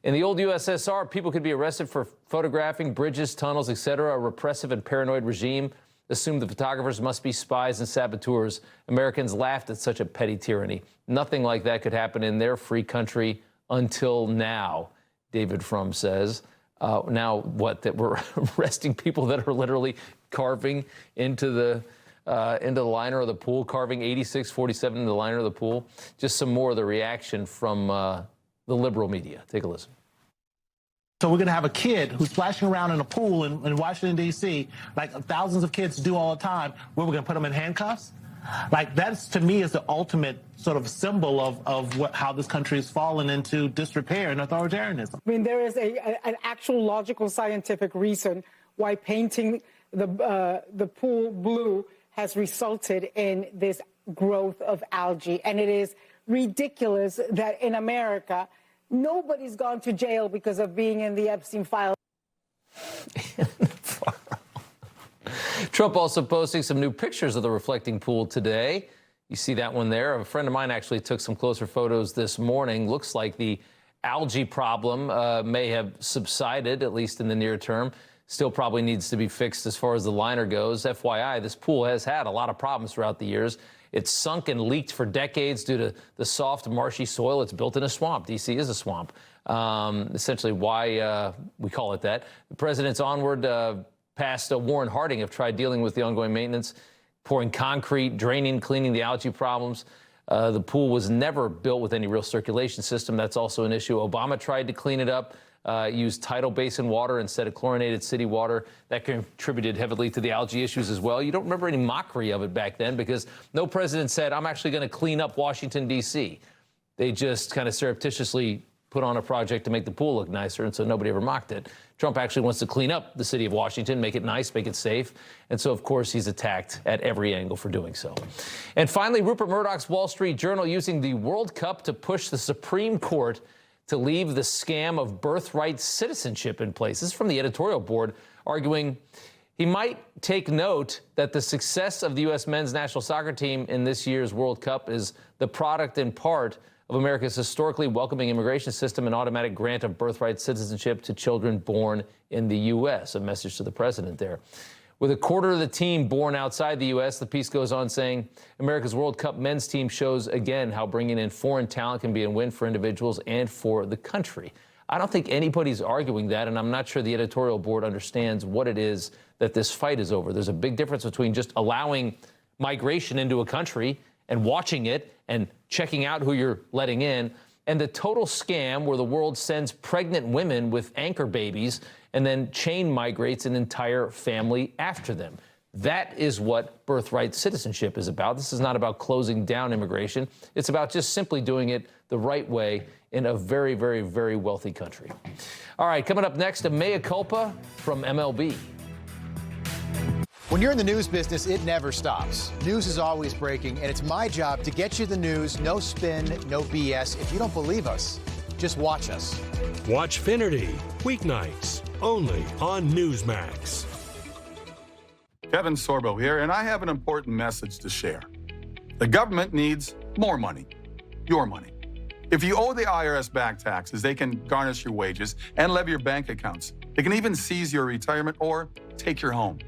in the old USSR, people could be arrested for photographing bridges, tunnels, etc. A repressive and paranoid regime assumed the photographers must be spies and saboteurs. Americans laughed at such a petty tyranny. Nothing like that could happen in their free country until now, David Frum says. Now what, that we're arresting people that are literally carving into the liner of the pool, carving 8647 into the liner of the pool. Just some more of the reaction from the liberal media. Take a listen. So we're going to have a kid who's splashing around in a pool in Washington, D.C., like thousands of kids do all the time, where we're going to put them in handcuffs? Like, that's, to me, is the ultimate sort of symbol of how this country has fallen into disrepair and authoritarianism. I mean, there is an actual logical scientific reason why painting the pool blue has resulted in this growth of algae. And it is ridiculous that in America, nobody's gone to jail because of being in the Epstein file. Trump also posting some new pictures of the reflecting pool today. You see that one there. A friend of mine actually took some closer photos this morning. Looks like the algae problem may have subsided, at least in the near term. Still probably needs to be fixed as far as the liner goes. FYI, this pool has had a lot of problems throughout the years. It's sunk and leaked for decades due to the soft, marshy soil. It's built in a swamp. D.C. is a swamp. Essentially why we call it that. The president's onward past Warren Harding have tried dealing with the ongoing maintenance, pouring concrete, draining, cleaning the algae problems. The pool was never built with any real circulation system. That's also an issue. Obama tried to clean it up. Used tidal basin water instead of chlorinated city water. That contributed heavily to the algae issues as well. You don't remember any mockery of it back then because no president said, I'm actually going to clean up Washington, D.C. They just kind of surreptitiously put on a project to make the pool look nicer, and so nobody ever mocked it. Trump actually wants to clean up the city of Washington, make it nice, make it safe. And so, of course, he's attacked at every angle for doing so. And finally, Rupert Murdoch's Wall Street Journal using the World Cup to push the Supreme Court to leave the scam of birthright citizenship in place. This is from the editorial board, arguing he might take note that the success of the U.S. men's national soccer team in this year's World Cup is the product in part of America's historically welcoming immigration system and automatic grant of birthright citizenship to children born in the U.S. A message to the president there. With a quarter of the team born outside the U.S., the piece goes on saying, America's World Cup men's team shows again how bringing in foreign talent can be a win for individuals and for the country. I don't think anybody's arguing that, and I'm not sure the editorial board understands what it is that this fight is over. There's a big difference between just allowing migration into a country and watching it and checking out who you're letting in, and the total scam where the world sends pregnant women with anchor babies and then chain migrates an entire family after them. That is what birthright citizenship is about. This is not about closing down immigration. It's about just simply doing it the right way in a very, very, very wealthy country. All right, coming up next, a mea culpa from MLB. When you're in the news business, it never stops. News is always breaking, and it's my job to get you the news, no spin, no BS. If you don't believe us, just watch us. Watch Finnerty, weeknights, only on Newsmax. Kevin Sorbo here, and I have an important message to share. The government needs more money, your money. If you owe the IRS back taxes, they can garnish your wages and levy your bank accounts. They can even seize your retirement or take your home.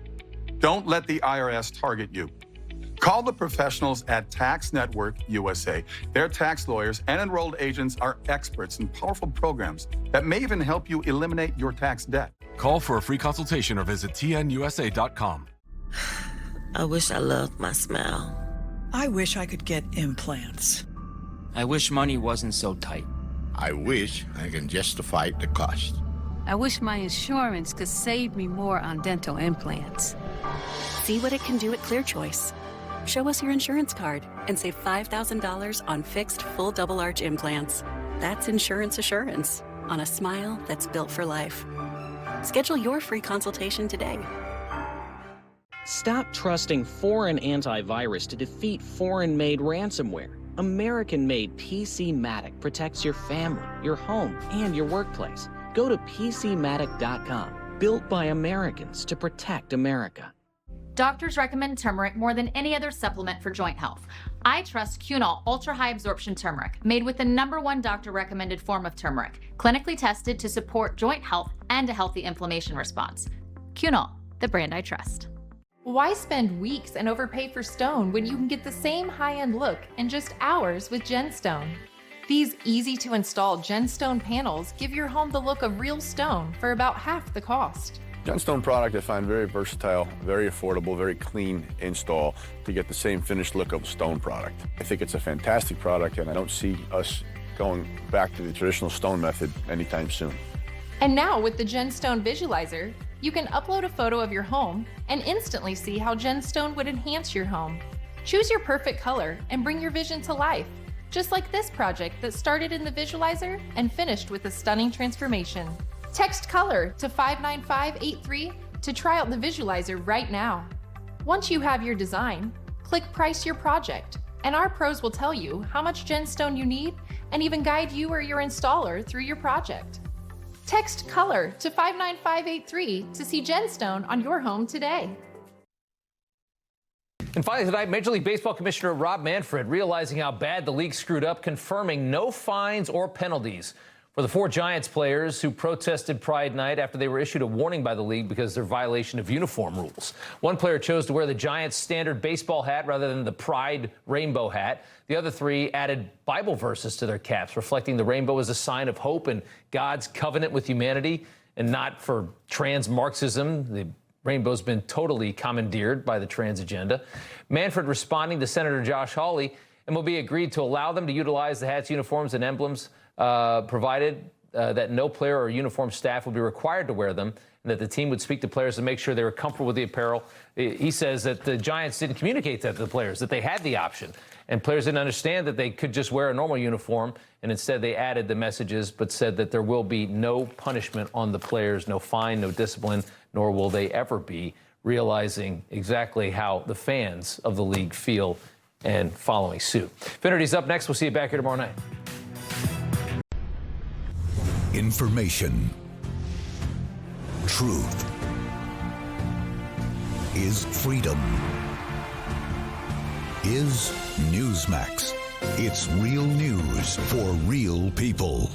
Don't let the IRS target you. Call the professionals at Tax Network USA. Their tax lawyers and enrolled agents are experts in powerful programs that may even help you eliminate your tax debt. Call for a free consultation or visit tnusa.com. I wish I loved my smile. I wish I could get implants. I wish money wasn't so tight. I wish I can justify the cost. I wish my insurance could save me more on dental implants. See what it can do at ClearChoice. Show us your insurance card and save $5,000 on fixed full double arch implants. That's insurance assurance on a smile that's built for life. Schedule your free consultation today. Stop trusting foreign antivirus to defeat foreign-made ransomware. American-made PCmatic protects your family, your home, and your workplace. Go to PCmatic.com. Built by Americans to protect America. Doctors recommend turmeric more than any other supplement for joint health. I trust Cunol Ultra High Absorption Turmeric, made with the #1 doctor recommended form of turmeric, clinically tested to support joint health and a healthy inflammation response. Cunol, the brand I trust. Why spend weeks and overpay for stone when you can get the same high-end look in just hours with GenStone? These easy-to-install GenStone panels give your home the look of real stone for about half the cost. GenStone product I find very versatile, very affordable, very clean install to get the same finished look of stone product. I think it's a fantastic product, and I don't see us going back to the traditional stone method anytime soon. And now with the GenStone Visualizer, you can upload a photo of your home and instantly see how GenStone would enhance your home. Choose your perfect color and bring your vision to life, just like this project that started in the Visualizer and finished with a stunning transformation. Text color to 59583 to try out the Visualizer right now. Once you have your design, click Price Your Project, and our pros will tell you how much GenStone you need and even guide you or your installer through your project. Text color to 59583 to see GenStone on your home today. And finally tonight, Major League Baseball Commissioner Rob Manfred realizing how bad the league screwed up, confirming no fines or penalties for the 4 Giants players who protested Pride Night after they were issued a warning by the league because of their violation of uniform rules. One player chose to wear the Giants' standard baseball hat rather than the Pride rainbow hat. The other 3 added Bible verses to their caps, reflecting the rainbow as a sign of hope and God's covenant with humanity and not for trans Marxism. The rainbow's been totally commandeered by the trans agenda. Manfred responding to Senator Josh Hawley, MLB agreed to allow them to utilize the hats, uniforms, and emblems, provided that no player or uniform staff would be required to wear them, and that the team would speak to players to make sure they were comfortable with the apparel. He says that the Giants didn't communicate that to the players, that they had the option, and players didn't understand that they could just wear a normal uniform, and instead they added the messages, but said that there will be no punishment on the players, no fine, no discipline, nor will they ever be, realizing exactly how the fans of the league feel and following suit. Finity's up next. We'll see you back here tomorrow night. Information. Truth is freedom. Is Newsmax. It's real news for real people.